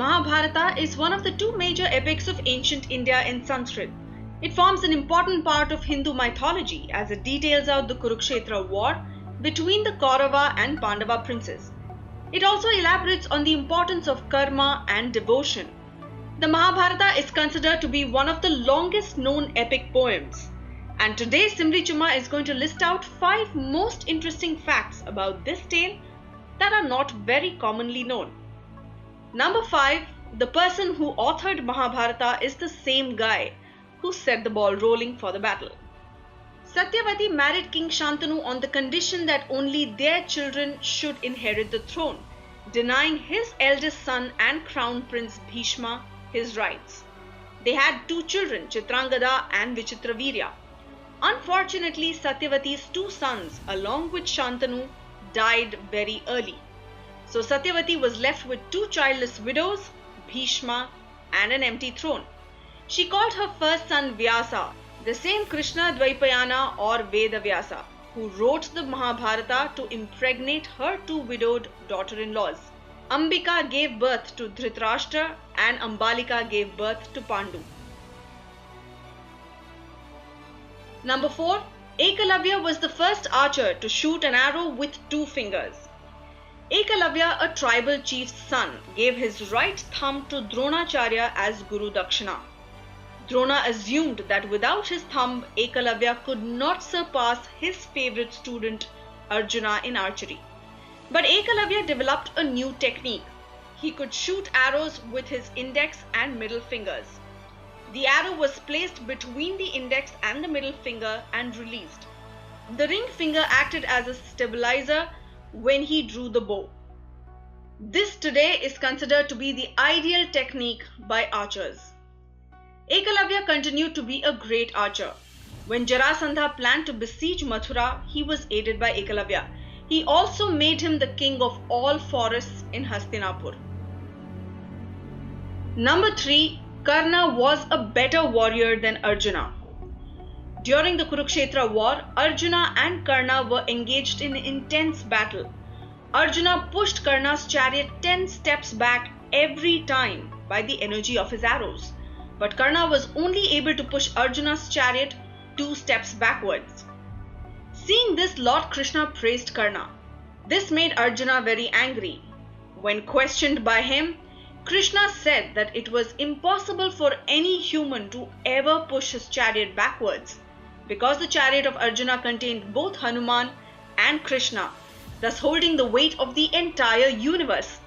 Mahabharata is one of the two major epics of ancient India in Sanskrit. It forms an important part of Hindu mythology as it details out the Kurukshetra war between the Kaurava and Pandava princes. It also elaborates on the importance of karma and devotion. The Mahabharata is considered to be one of the longest known epic poems. And today Simbly Chumma is going to list out 5 most interesting facts about this tale that are not very commonly known. Number 5. The person who authored Mahabharata is the same guy who set the ball rolling for the battle. Satyavati married King Shantanu on the condition that only their children should inherit the throne, denying his eldest son and crown prince Bhishma his rights. They had 2 children, Chitrangada and Vichitravirya. Unfortunately, Satyavati's 2 sons, along with Shantanu, died very early. So Satyavati was left with 2 childless widows, Bhishma, and an empty throne. She called her first son Vyasa, the same Krishna Dvaipayana or Veda Vyasa, who wrote the Mahabharata to impregnate her 2 widowed daughter-in-laws. Ambika gave birth to Dhritarashtra and Ambalika gave birth to Pandu. Number 4. Ekalavya was the first archer to shoot an arrow with 2 fingers. Ekalavya, a tribal chief's son, gave his right thumb to Dronacharya as Guru Dakshina. Drona assumed that without his thumb, Ekalavya could not surpass his favorite student Arjuna in archery. But Ekalavya developed a new technique. He could shoot arrows with his index and middle fingers. The arrow was placed between the index and the middle finger and released. The ring finger acted as a stabilizer when he drew the bow. This today is considered to be the ideal technique by archers. Ekalavya continued to be a great archer. When Jarasandha planned to besiege Mathura, he was aided by Ekalavya. He also made him the king of all forests in Hastinapur. Number 3. Karna was a better warrior than Arjuna. During the Kurukshetra war, Arjuna and Karna were engaged in an intense battle. Arjuna pushed Karna's chariot 10 steps back every time by the energy of his arrows. But Karna was only able to push Arjuna's chariot 2 steps backwards. Seeing this, Lord Krishna praised Karna. This made Arjuna very angry. When questioned by him, Krishna said that it was impossible for any human to ever push his chariot backwards, because the chariot of Arjuna contained both Hanuman and Krishna, thus holding the weight of the entire universe.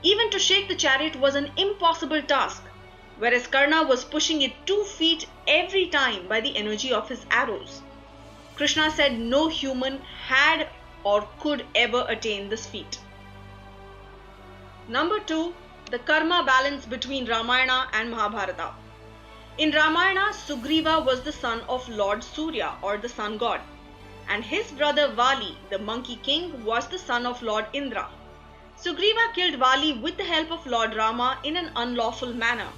Even to shake the chariot was an impossible task, whereas Karna was pushing it 2 feet every time by the energy of his arrows. Krishna said no human had or could ever attain this feat. Number 2. The karma balance between Ramayana and Mahabharata. In Ramayana, Sugriva was the son of Lord Surya or the sun god, and his brother Vali, the monkey king, was the son of Lord Indra. Sugriva killed Vali with the help of Lord Rama in an unlawful manner.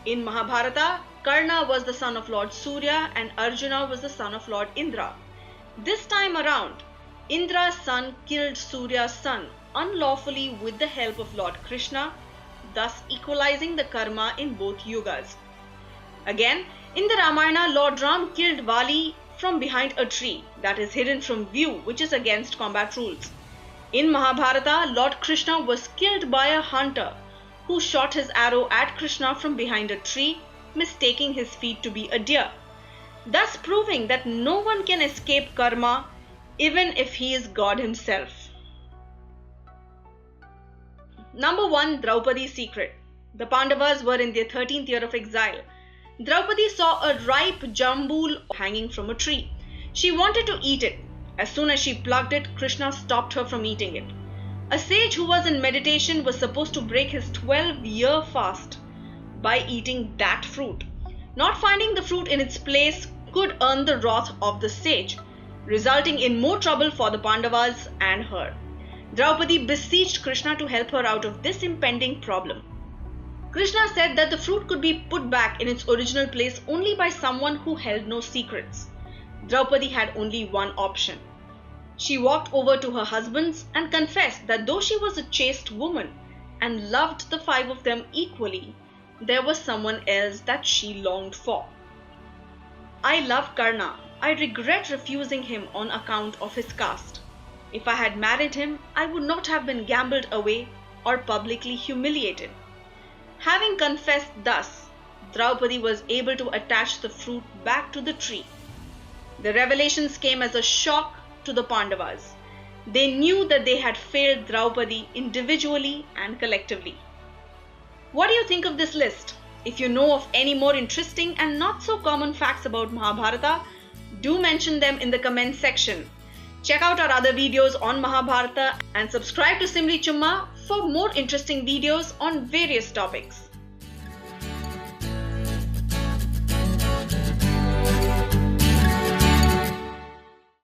In Mahabharata, Karna was the son of Lord Surya and Arjuna was the son of Lord Indra. This time around, Indra's son killed Surya's son unlawfully with the help of Lord Krishna, thus equalizing the karma in both yugas. Again, in the Ramayana, Lord Ram killed Vali from behind a tree that is hidden from view, which is against combat rules. In Mahabharata, Lord Krishna was killed by a hunter who shot his arrow at Krishna from behind a tree, mistaking his feet to be a deer, thus proving that no one can escape karma even if he is God himself. Number 1. Draupadi Secret. The Pandavas were in their 13th year of exile. Draupadi saw a ripe jambul hanging from a tree. She wanted to eat it. As soon as she plucked it, Krishna stopped her from eating it. A sage who was in meditation was supposed to break his 12-year fast by eating that fruit. Not finding the fruit in its place could earn the wrath of the sage, resulting in more trouble for the Pandavas and her. Draupadi beseeched Krishna to help her out of this impending problem. Krishna said that the fruit could be put back in its original place only by someone who held no secrets. Draupadi had only one option. She walked over to her husband's and confessed that though she was a chaste woman and loved the five of them equally, there was someone else that she longed for. I love Karna. I regret refusing him on account of his caste. If I had married him, I would not have been gambled away or publicly humiliated. Having confessed thus, Draupadi was able to attach the fruit back to the tree. The revelations came as a shock to the Pandavas. They knew that they had failed Draupadi individually and collectively. What do you think of this list? If you know of any more interesting and not so common facts about Mahabharata, do mention them in the comments section. Check out our other videos on Mahabharata and subscribe to Simbly Chumma for more interesting videos on various topics.